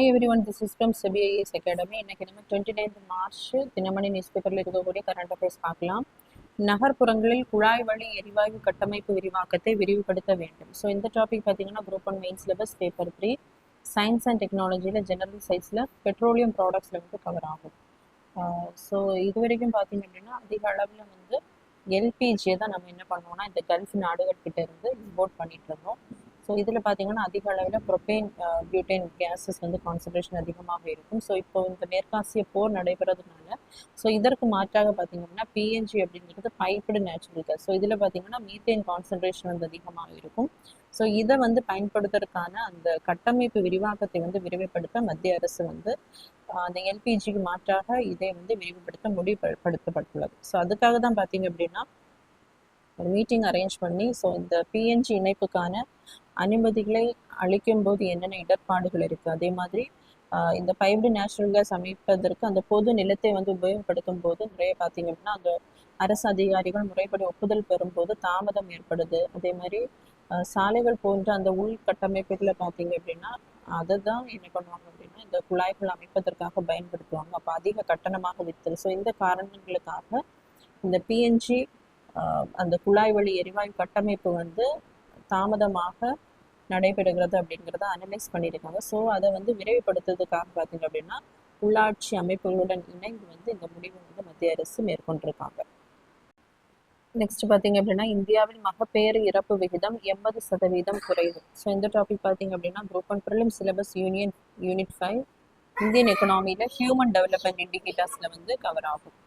Hi everyone, this is from CBIS Academy. இன்னைக்கு நம்ம 29th March Dinamani news பேப்பரில் இருக்கக்கூடிய கரண்ட் அஃபேர்ஸ் பார்க்கலாம். நகர்ப்புறங்களில் குழாய் வழி எரிவாயு கட்டமைப்பு விரிவாக்கத்தை விரிவுபடுத்த வேண்டும். ஸோ இந்த டாபிக் பார்த்தீங்கன்னா group 1 main syllabus paper 3 science and டெக்னாலஜியில் ஜெனரல் சயின்ஸில் பெட்ரோலியம் ப்ராடக்ட்ஸில் வந்து கவர் ஆகும். ஸோ இது வரைக்கும் பார்த்தீங்க அப்படின்னா அதிக அளவில் வந்து எல்பிஜியை தான் நம்ம என்ன பண்ணுவோம்னா இந்த கல்ஃப் நாடுகள் கிட்ட இருந்து இம்போர்ட் பண்ணிட்டு இருந்தோம். ஸோ இதில் பார்த்தீங்கன்னா அதிக அளவில் ப்ரொபேன் பியூட்டேன் கேஸஸ் வந்து கான்சன்ட்ரேஷன் அதிகமாக இருக்கும். ஸோ இப்போ இந்த மேற்காசிய போர் நடைபெறதுனால ஸோ இதற்கு மாற்றாக பார்த்தீங்கன்னா பிஎன்ஜி அப்படிங்கிறது பைப்டு நேச்சுரல் கேஸ். ஸோ இதில் பார்த்தீங்கன்னா மீத்தேன் கான்சன்ட்ரேஷன் வந்து அதிகமாக இருக்கும். ஸோ இதை வந்து பயன்படுத்துறதுக்கான அந்த கட்டமைப்பு விரிவாக்கத்தை வந்து விரிவுபடுத்த மத்திய அரசு வந்து அந்த எல்பிஜிக்கு மாற்றாக இதை வந்து விரிவுபடுத்த முடிவுபடுத்தப்பட்டுள்ளது. ஸோ அதுக்காக தான் பார்த்தீங்க அப்படின்னா ஒரு மீட்டிங் அரேஞ்ச் பண்ணி ஸோ இந்த பிஎன்ஜி இணைப்புக்கான அனுமதிகளை அளிக்கும் போது என்னென்ன இடர்பாடுகள் இருக்குது, அதே மாதிரி இந்த பைப்டு நேச்சுரல் கேஸ் அமைப்பதற்கு அந்த பொது நிலத்தை வந்து உபயோகப்படுத்தும் போது நிறைய பார்த்தீங்க அப்படின்னா அந்த அரசு அதிகாரிகள் முறைப்படி ஒப்புதல் பெறும்போது தாமதம் ஏற்படுது. அதே மாதிரி சாலைகள் போன்ற அந்த உள்கட்டமைப்புகளை பார்த்தீங்க அப்படின்னா அதை தான் என்ன பண்ணுவாங்க அப்படின்னா இந்த குழாய்கள் அமைப்பதற்காக பயன்படுத்துவாங்க. அப்போ அதிக கட்டணமாக விற்று ஸோ இந்த காரணங்களுக்காக இந்த பிஎன்ஜி அந்த குழாய் வழி எரிவாயு கட்டமைப்பு வந்து தாமதமாக நடைபெறுகிறது அப்படிங்கிறத அனலைஸ் பண்ணியிருக்காங்க. ஸோ அதை வந்து விரைவுபடுத்துறதுக்காக பார்த்தீங்க அப்படின்னா உள்ளாட்சி அமைப்புகளுடன் இணைந்து வந்து இந்த முடிவை வந்து மத்திய அரசு மேற்கொண்டிருக்காங்க. நெக்ஸ்ட் பார்த்தீங்க அப்படின்னா இந்தியாவில் மகப்பேறு இறப்பு விகிதம் 80% குறைவு. ஸோ இந்த டாபிக் பார்த்தீங்க அப்படின்னா group 1 prelim syllabus unit 5 Indian எக்கனாமியில் ஹியூமன் டெவலப்மெண்ட் இண்டிகேட்டர்ஸில் வந்து கவர் ஆகும்.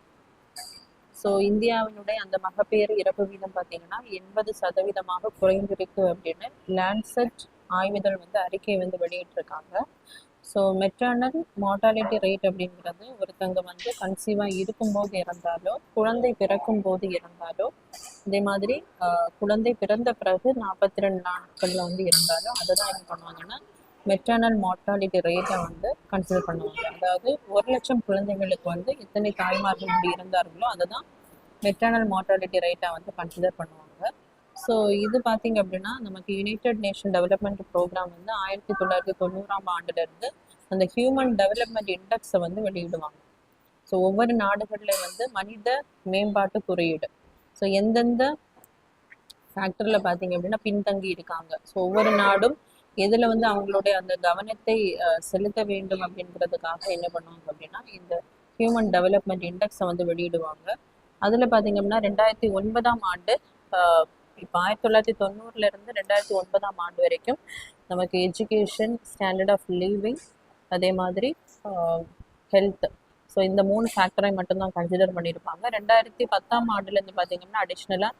ஸோ இந்தியாவினுடைய அந்த மகப்பேறு இறப்பு வீதம் பார்த்தீங்கன்னா 80% குறைந்திருக்கு அப்படின்னு லான்செட் ஆய்வுகள் வந்து அறிக்கை வந்து வெளியிட்டிருக்காங்க. ஸோ மெட்டர்னல் மார்டாலிட்டி ரேட் அப்படிங்கிறது ஒருத்தங்க வந்து கன்சீவாக இருக்கும்போது இறந்தாலோ குழந்தை பிறக்கும் போது இறந்தாலோ இதே மாதிரி குழந்தை பிறந்த பிறகு 42 நாட்களில் வந்து இறந்தாலோ அதை தான் என்ன பண்ணுவாங்கன்னா மெட்டர்னல் மார்டாலிட்டி ரேட்டை வந்து கன்சிடர் பண்ணுவாங்க. அதாவது 1,00,000 குழந்தைகளுக்கு வந்து எத்தனை தாய்மார்கள் இப்படி இருந்தார்களோ அதை தான் மெட்டர்னல் மார்டாலிட்டி ரேட்டை வந்து கன்சிடர் பண்ணுவாங்க. ஸோ இது பார்த்தீங்க அப்படின்னா நமக்கு யுனைடெட் நேஷன் டெவலப்மெண்ட் ப்ரோக்ராம் வந்து 1990ஆம் ஆண்டுலேருந்து அந்த ஹியூமன் டெவலப்மெண்ட் இண்டெக்ஸை வந்து வெளியிடுவாங்க. ஸோ ஒவ்வொரு நாடுகளில் வந்து மனித மேம்பாட்டு குறியீடு ஸோ எந்தெந்த ஃபேக்டரில் பார்த்தீங்க அப்படின்னா பின்தங்கி இருக்காங்க, ஸோ ஒவ்வொரு நாடும் எதில் வந்து அவங்களுடைய அந்த கவனத்தை செலுத்த வேண்டும் அப்படிங்கிறதுக்காக என்ன பண்ணுவாங்க அப்படின்னா இந்த ஹியூமன் டெவலப்மெண்ட் இண்டெக்ஸை வந்து வெளியிடுவாங்க. அதில் பார்த்தீங்க அப்படின்னா 2009ஆம் ஆண்டு இப்போ 1990லேருந்து 2009ஆம் ஆண்டு வரைக்கும் நமக்கு எஜுகேஷன், ஸ்டாண்டர்ட் ஆஃப் லிவிங், அதே மாதிரி ஹெல்த், ஸோ இந்த 3 ஃபேக்டரை மட்டும்தான் கன்சிடர் பண்ணியிருப்பாங்க. 2010ஆம் ஆண்டுலேருந்து பார்த்தீங்கன்னா அடிஷ்னலாக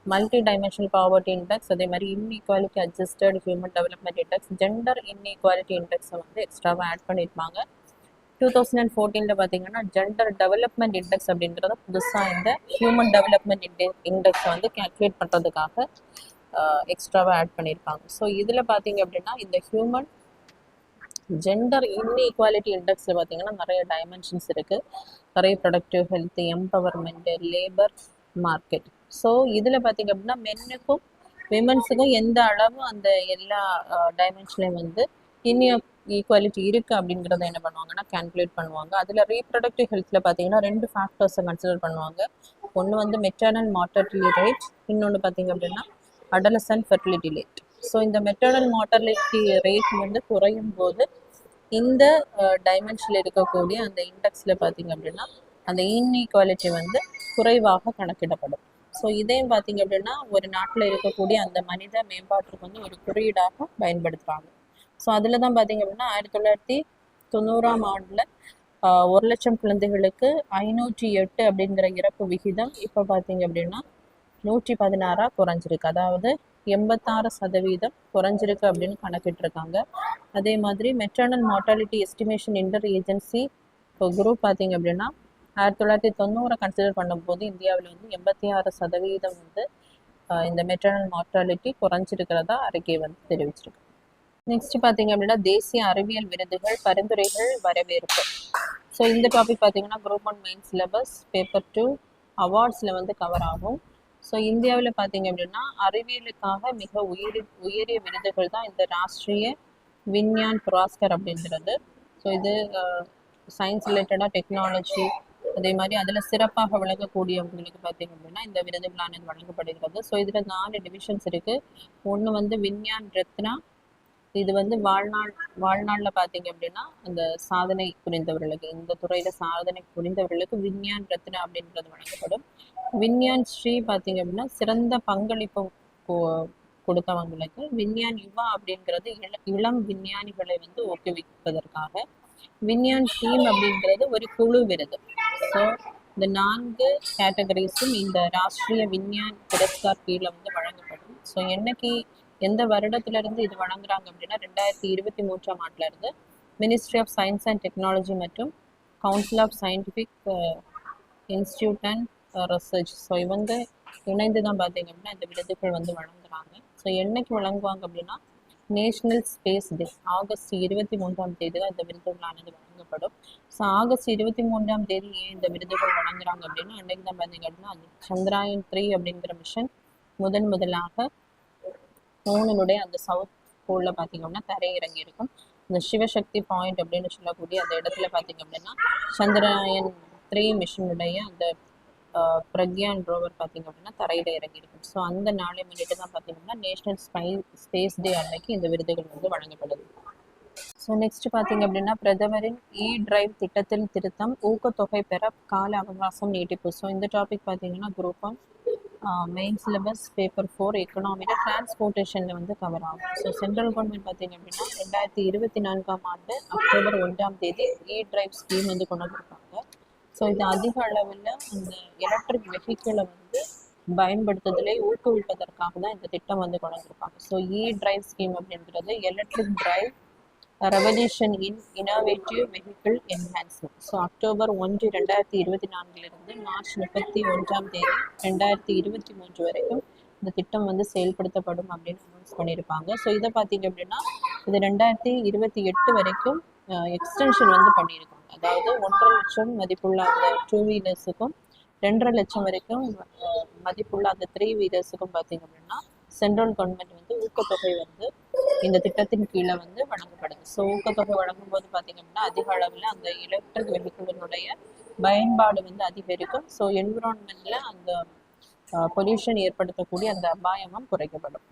மல்டி டைமென்ஷனல் பாவர்ட்டி இண்டெக்ஸ், அதே மாதிரி inequality adjusted human development index, gender inequality இண்டெக்ஸை வந்து எக்ஸ்ட்ராவாக ஆட் பண்ணியிருப்பாங்க. 2014 பார்த்தீங்கன்னா ஜெண்டர் டெவலப்மெண்ட் இண்டெக்ஸ் அப்படிங்கிறத புதுசாக இந்த ஹியூமன் டெவலப்மெண்ட் இண்டெக்ஸை வந்து கேல்குலேட் பண்ணுறதுக்காக எக்ஸ்ட்ராவாக ஆட் பண்ணியிருப்பாங்க. ஸோ இதில் பார்த்தீங்க அப்படின்னா இந்த ஹியூமன் ஜெண்டர் இன்இக்வாலிட்டி இண்டெக்ஸில் பார்த்தீங்கன்னா நிறைய டைமென்ஷன்ஸ் இருக்குது. நிறைய productive health, empowerment, labour market. So இதில் பார்த்தீங்க அப்படின்னா மென்னுக்கும் விமன்ஸுக்கும் எந்த அளவு அந்த எல்லா டைமென்ஷன்லையும் வந்து ஈக்குவாலிட்டி இருக்குது அப்படிங்கிறத என்ன பண்ணுவாங்கன்னா கேல்குலேட் பண்ணுவாங்க. அதில் ரீப்ரொடக்டிவ் ஹெல்த்தில் பார்த்தீங்கன்னா 2 ஃபேக்டர்ஸை கன்சிடர் பண்ணுவாங்க. ஒன்று வந்து மெட்டர்னல் மார்டாலிட்டி ரேட், இன்னொன்று பார்த்தீங்க அப்படின்னா அடலசன்ட் ஃபெர்டிலிட்டி ரேட். ஸோ இந்த மெட்டர்னல் மார்டாலிட்டி ரேட் வந்து குறையும் போது இந்த டைமென்ஷனில் இருக்கக்கூடிய அந்த இண்டெக்ஸில் பார்த்தீங்க அப்படின்னா அந்த இன்இக்வாலிட்டி வந்து குறைவாக கணக்கிடப்படும். ஸோ இதையும் பார்த்தீங்க அப்படின்னா ஒரு நாட்டில் இருக்கக்கூடிய அந்த மனித மேம்பாட்டுக்கு வந்து ஒரு குறியீடாக பயன்படுத்துகிறாங்க. ஸோ அதில் தான் பார்த்தீங்க அப்படின்னா 1990ஆம் ஆண்டில் 1,00,000 குழந்தைகளுக்கு 508 அப்படிங்கிற இறப்பு விகிதம் இப்போ பார்த்தீங்க அப்படின்னா 116 குறைஞ்சிருக்கு. அதாவது 86% குறைஞ்சிருக்கு அப்படின்னு கணக்கிட்டிருக்காங்க. அதே மாதிரி maternal mortality estimation inter agency இப்போ குரூப் பார்த்தீங்க அப்படின்னா 1990 கன்சிடர் பண்ணும்போது இந்தியாவில் வந்து 86% வந்து இந்த மெட்டர்னல் மார்டாலிட்டி குறைஞ்சிருக்கிறதா அறிக்கை வந்து தெரிவிச்சிருக்கு. நெக்ஸ்ட் பார்த்தீங்க அப்படின்னா தேசிய அறிவியல் விருதுகள் பரிந்துரைகள் வரவேற்பு. ஸோ இந்த டாபிக் பார்த்தீங்கன்னா குரூப் 1 மெயின் சிலபஸ் பேப்பர் 2 அவார்ட்ஸில் வந்து கவர் ஆகும். ஸோ இந்தியாவில் பார்த்தீங்க அப்படின்னா அறிவியலுக்காக மிக உயரிய விருதுகள் தான் இந்த ராஷ்ட்ரிய விஞ்ஞான் புரஸ்கார் அப்படிங்கிறது. இது சயின்ஸ் ரிலேட்டடாக டெக்னாலஜி அதே மாதிரி அதில் சிறப்பாக விளங்கக்கூடியவங்களுக்கு பார்த்தீங்க அப்படின்னா இந்த விருதுகளானது வழங்கப்படுகிறது. ஸோ இதில் 4 டிவிஷன்ஸ் இருக்குது. ஒன்று வந்து விஞ்ஞான் ரத்னா, இது வந்து வாழ்நாளில் பார்த்தீங்க அப்படின்னா அந்த சாதனை புரிந்தவர்களுக்கு, இந்த துறையில் சாதனை புரிந்தவர்களுக்கு விஞ்ஞான் ரத்னா அப்படின்றது வழங்கப்படும். விஞ்ஞான் ஸ்ரீ பார்த்தீங்க அப்படின்னா சிறந்த பங்களிப்பு கொடுத்தவங்களுக்கு. விஞ்ஞான் யுவா அப்படிங்கிறது இளம் விஞ்ஞானிகளை வந்து ஊக்குவிப்பதற்காக. விஞ்ஞான் டீம் அப்படிங்கிறது ஒரு குழு விருது. ஸோ இந்த 4 கேட்டகரிஸும் இந்த ராஷ்ட்ரிய விஞ்ஞான் புரஸ்கார் கீழே வந்து வழங்கப்படும். ஸோ என்னைக்கு எந்த வருடத்திலிருந்து இது வழங்குறாங்க அப்படின்னா 2023ஆம் ஆண்டுல இருந்து ministry of science and technology மற்றும் council of scientific institute and research, so இவங்க இணைந்து தான் பார்த்தீங்க அப்படின்னா இந்த விருதுகள் வந்து வழங்குறாங்க. ஸோ என்னைக்கு வழங்குவாங்க அப்படின்னா நேஷனல் ஸ்பேஸ் டே ஆகஸ்ட் 23ஆம் தேதி தான் இந்த விருதுகளானது வழங்கப்படும். ஸோ ஆகஸ்ட் 23ஆம் தேதி ஏன் இந்த விருதுகள் வழங்குறாங்க அப்படின்னா அன்னைக்கு தான் பார்த்தீங்க அப்படின்னா சந்திராயன் 3 அப்படிங்கிற மிஷன் முதலாக மூணுடைய அந்த சவுத் போல்ல பார்த்தீங்க அப்படின்னா தரையிறங்கி இருக்கும். இந்த சிவசக்தி பாயிண்ட் அப்படின்னு சொல்லக்கூடிய அந்த இடத்துல பார்த்தீங்க அப்படின்னா சந்திராயன் 3 மிஷனுடைய அந்த பிரக்யான் ரோவர் பார்த்தீங்க அப்படின்னா தரையில இறங்கி இருக்கும். ஸோ அந்த நாளை முன்னிட்டு தான் பார்த்தீங்கன்னா நேஷனல் ஸ்பேஸ் டே அன்னைக்கு இந்த விருதுகள் வந்து வழங்கப்படுது. ஸோ நெக்ஸ்ட் பார்த்தீங்க அப்படின்னா பிரதமரின் டிரைவ் திட்டத்தில் திருத்தம், ஊக்கத்தொகை பெற கால அவகாசம் நீட்டிப்பு. ஸோ இந்த டாபிக் பார்த்தீங்கன்னா குரூப் 1 மெயின் சிலபஸ் பேப்பர் 4 எக்கனாமியில் டிரான்ஸ்போர்ட்டேஷனில் வந்து கவர் ஆகும். ஸோ சென்ட்ரல் கவர்மெண்ட் பார்த்தீங்க அப்படின்னா 2024ஆம் ஆண்டு அக்டோபர் 1ஆம் தேதி டிரைவ் ஸ்கீம் வந்து கொண்டு வந்திருக்காங்க. ஸோ இது அதிக அளவில் அந்த எலக்ட்ரிக் வெஹிக்கிளை வந்து பயன்படுத்துதலை ஊக்குவிப்பதற்காக தான் இந்த திட்டம் வந்து கொண்டு வந்திருப்பாங்க. ஸோ டிரைவ் ஸ்கீம் அப்படின்றது எலக்ட்ரிக் டிரைவ் ரெவல்யூஷன் இன் innovative vehicle enhancement. So October 1, 2024 March 31ஆம் தேதி 2023 வரைக்கும் இந்த திட்டம் வந்து செயல்படுத்தப்படும் அப்படின்னு அனௌன்ஸ் பண்ணியிருப்பாங்க. ஸோ இதை பார்த்தீங்க அப்படின்னா இது 2028 வரைக்கும் எக்ஸ்டென்ஷன் வந்து பண்ணியிருக்காங்க. அதாவது 1.5 லட்சம் மதிப்புள்ள அந்த 2 வீலர்ஸுக்கும் 2.5 லட்சம் வரைக்கும் மதிப்புள்ள அந்த 3 வீலர்ஸுக்கும் பார்த்தீங்க அப்படின்னா சென்ட்ரல் கவர்மெண்ட் வந்து ஊக்கத்தொகை வந்து இந்த திட்டத்தின் கீழே வந்து வழங்கப்படுது. ஸோ ஊக்கத்தொகை வழங்கும் போது பார்த்தீங்க அப்படின்னா அதிக அளவில் அந்த எலக்ட்ரிக் வெஹிக்கிளினுடைய பயன்பாடு வந்து அதிகரிக்கும். ஸோ என்விரான்மெண்ட்ல அந்த பொல்யூஷன் ஏற்படுத்தக்கூடிய அந்த அபாயமும் குறைக்கப்படும்.